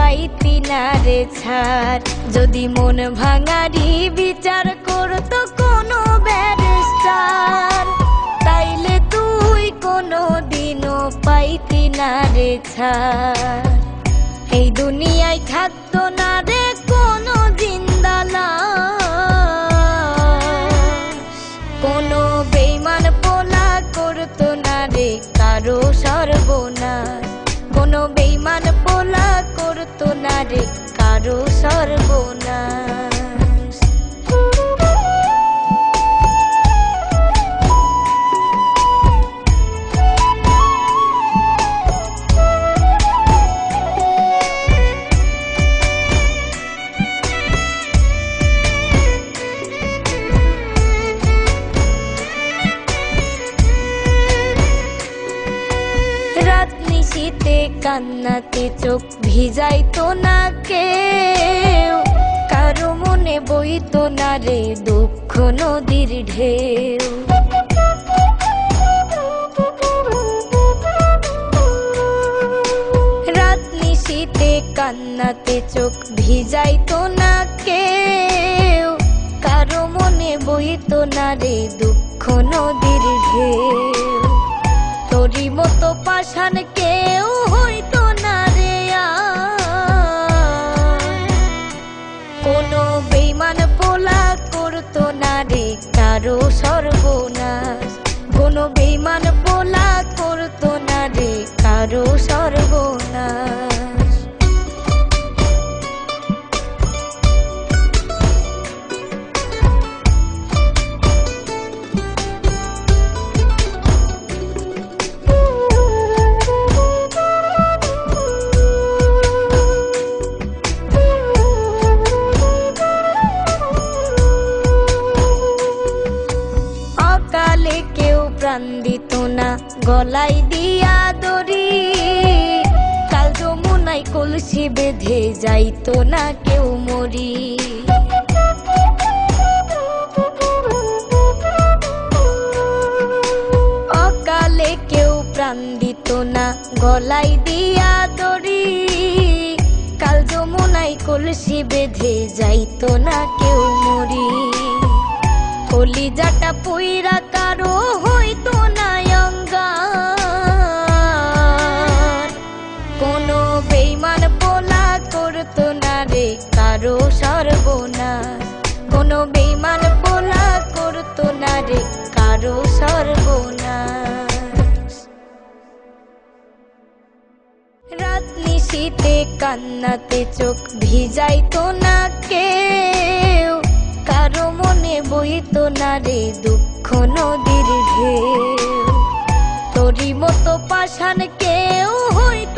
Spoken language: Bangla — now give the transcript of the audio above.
পাইতি না রে ছাড়। যদি মন ভাঙারি বিচার করতো কোনো ব্যারিস্টার, তাইলে তুই কোনো দিনও পাইতি না রে ছাড়। এই দুনিয়ায় থাকতো না রে কোনো জিন্দা লাশ, কোনো বেঈমান পোলা করতো না রে কারো সর্বনাশ, কোনো বেঈমান পোলা করতো না রে কারো সর্বনাশ। রাত নিশীতে কান্নাতে চোখ ভিজাইতো না কেউ, কারো মনে বইতো না রে দুঃখ নদীর ঢেউ। রাত নিশীতে কান্নাতে চোখ ভিজাইতো না কেউ, কারো মনে বইতো না রে দুঃখ নদীর ঢেউ। তোরি মতো পাষাণ কেউ হইতো না রে কোনো বেঈমান পোলা করতো না রে কারো সর্বনাশ, কোনো বেঈমান পোলা করতো না রে কারো সর্বনাশ। অকালে কেউ প্রাণ দিত না গলায় দিয়া দড়ি, কাল যমুনায় কলসি বেঁধে যাইতো না কেউ মরি। অকালে কেউ প্রাণ দিত না গলায় দিয়া দড়ি, কাল যমুনায় কলসি বেঁধে যাইতো না কেউ মরি। কলিজাটা পুইরা কারো হইতো না অঙ্গার, কোনো বেঈমান পোলা করতো না রে কারো সর্বনাশ, কোনো বেঈমান পোলা করতো না রে কারো সর্বনাশ। রাত নিশীতে কান্নাতে চোখ ভিজাইতো না কেউ, কারো মনে বইতো না রে দুঃখ নদীর ঢেউ। তোরি মতো পাষাণ কেউ হইতো